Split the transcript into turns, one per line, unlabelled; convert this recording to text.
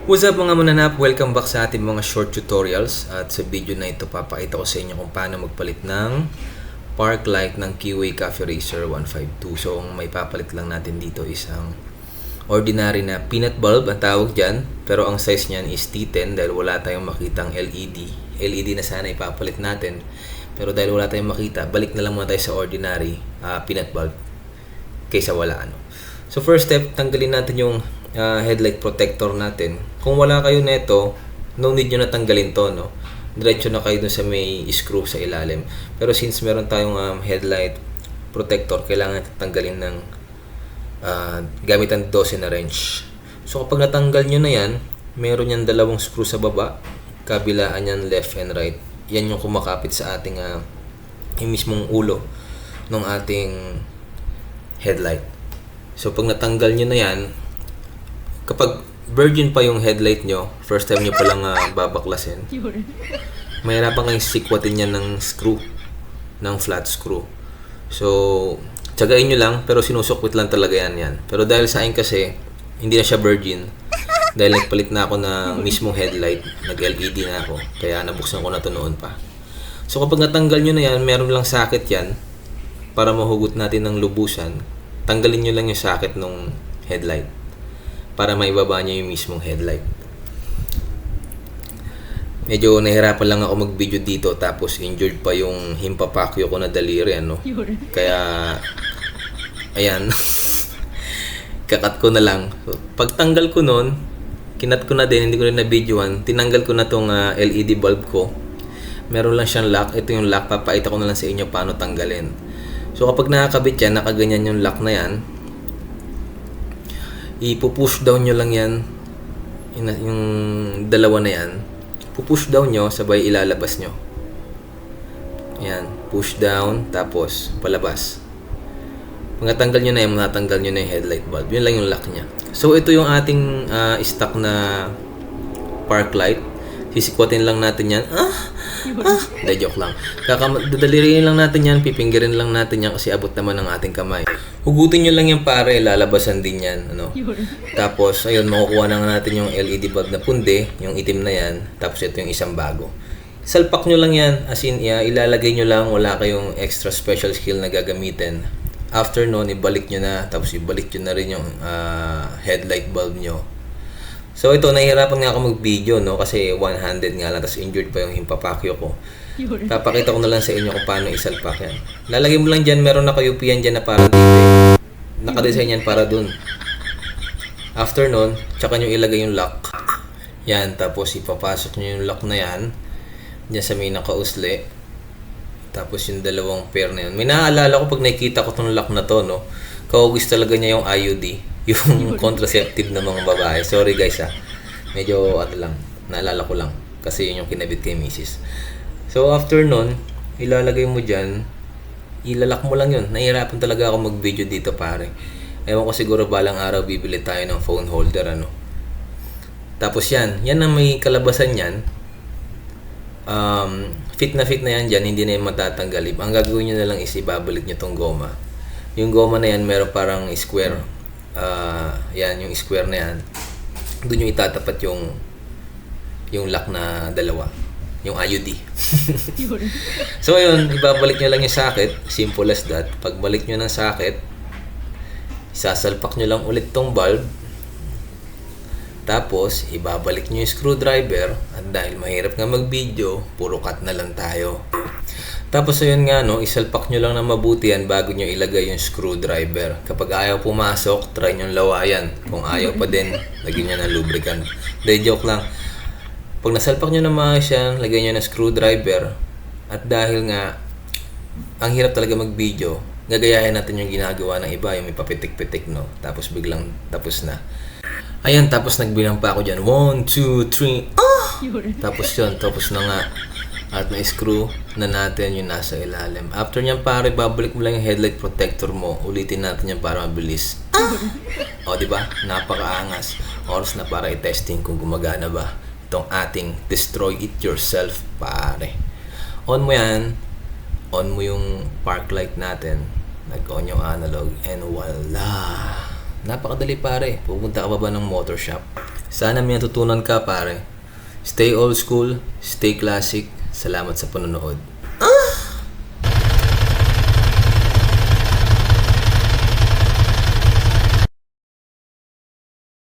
What's up mga mananap? Welcome back sa ating mga short tutorials. At sa video na ito, papakita ko sa inyo kung paano magpalit ng park light ng Keyway Cafe Racer 152. So, ang may papalit lang natin dito is ang ordinary na peanut bulb, ang tawag dyan. Pero ang size niyan is T10 dahil wala tayong makitang LED. LED na sana ipapalit natin. Pero dahil wala tayong makita, balik na lang muna tayo sa ordinary peanut bulb kaysa wala. So, first step, tanggalin natin yung headlight protector natin. Kung wala kayo neto, no need nyo na tanggalin to, no? Diretso na kayo dun sa may screw sa ilalim. Pero since meron tayong headlight protector, kailangan natin tanggalin ng gamit ang 12 na wrench. So kapag natanggal nyo na yan, meron yan dalawang screw sa baba, kabilaan yan left and right. Yan yung kumakapit sa ating yung mismong ulo ng ating headlight. So pag natanggal nyo na yan, kapag virgin pa yung headlight nyo, first time nyo palang babaklasin, mahirapan kayong sikwatin yan ng screw, ng flat screw. So, tsagain nyo lang, pero sinusukwit lang talaga yan. Pero dahil sa akin kasi, hindi na siya virgin, dahil nagpalit na ako ng mismong headlight, nag-LED na ako, kaya nabuksan ko na to noon pa. So, kapag natanggal nyo na yan, meron lang socket yan, para mahugot natin ng lubusan, tanggalin nyo lang yung socket ng headlight para maibaba niya yung mismong headlight. Medyo nahirapan lang ako mag-video dito tapos injured pa yung himpapakyo ko na daliri, ano? Kaya, ayan. Kakat ko na lang. So, pagtanggal ko nun, kinat ko na din, hindi ko rin na-videoan. Tinanggal ko na tong LED bulb ko. Meron lang siyang lock. Ito yung lock. Papaita ko na lang sa inyo paano tanggalin. So, kapag nakakabit yan, nakaganyan yung lock na yan, ipupush down nyo lang yan, yung dalawa na yan, pupush down nyo, sabay ilalabas nyo. Yan, push down, tapos palabas. Pag natanggal nyo na yan, natanggal nyo na yung headlight bulb. Yun lang yung lock nya. So, ito yung ating stock na park light. Sisikwatin lang natin yan. Hindi, joke lang. Dadalirin lang natin yan, pipinggirin lang natin yan kasi abot naman ng ating kamay. Hugutin nyo lang yan pare, lalabasan din yan. Ano? Tapos, ayun, makukuha na natin yung LED bulb na pundi, yung itim na yan. Tapos, ito yung isang bago. Salpak nyo lang yan, as in, ilalagay nyo lang, wala kayong extra special skill na gagamitin. After nun, ibalik nyo na, tapos ibalik nyo na rin yung headlight bulb nyo. So ito, nahihirapan nga ako mag-video, no? Kasi one-handed nga lang, tapos injured pa yung himpapakyo ko. Papakita ko na lang sa inyo kung paano isalpak yan. Lalagay mo lang dyan, meron na kayo yan dyan na parang dito. Nakadesign yan para dun. After nun, tsaka nyo ilagay yung lock. Yan, tapos ipapasok nyo yung lock na yan. Dyan sa may nakausli. Tapos yung dalawang pair na yun. May naaalala ko pag nakikita ko tong lock na to, no? Kaugis talaga niya yung IUD. Yung contraceptive ng mga babae. Sorry guys medyo lang, naalala ko lang kasi yun yung kinabit kay Mrs. So after nun, ilalagay mo dyan, ilalak mo lang yun. Nahihirapan talaga ako mag-video dito pare. Ewan ko, siguro balang araw bibili tayo ng phone holder, ano. Tapos yan ang may kalabasan yan. Fit na yan dyan, hindi na yung matatanggalip. Ang gagawin nyo na lang is ibabalik nyo tong goma. Yung goma na yan meron parang square. Yan, yung square na yan, doon yung itatapat yung lock na dalawa, yung IUD. So ayun, ibabalik nyo lang yung socket, simple as that. Pagbalik nyo ng socket, isasalpak nyo lang ulit tong bulb, tapos ibabalik nyo yung screwdriver. At dahil mahirap nga mag video, puro cut na lang tayo. Tapos ayun nga, no, isalpak nyo lang na mabuti yan bago nyo ilagay yung screwdriver. Kapag ayaw pumasok, try nyo lawayan. Kung ayaw pa din, lagyan nyo ng lubricant. Day joke lang. Pag nasalpak nyo na maayos yan, lagyan nyo ng screwdriver. At dahil nga, ang hirap talaga mag-video, gagayahin natin yung ginagawa ng iba, yung may papitik-pitik, no. Tapos biglang tapos na. Ayan, tapos nagbilang pa ako dyan. 1, 2, 3, Tapos yun, tapos na nga. At na-screw na natin yung nasa ilalim. After nyan pare, babalik mo lang yung headlight protector mo. Ulitin natin yan para mabilis. O diba? Napakaangas. Oras na para i-testing kung gumagana ba itong ating destroy it yourself pare. On mo yan. On mo yung park light natin. Nag-on yung analog. And voila! Napakadali pare. Pupunta ka pa ba ng motor shop? Sana may natutunan ka, pare. Stay old school, stay classic. Salamat sa panonood.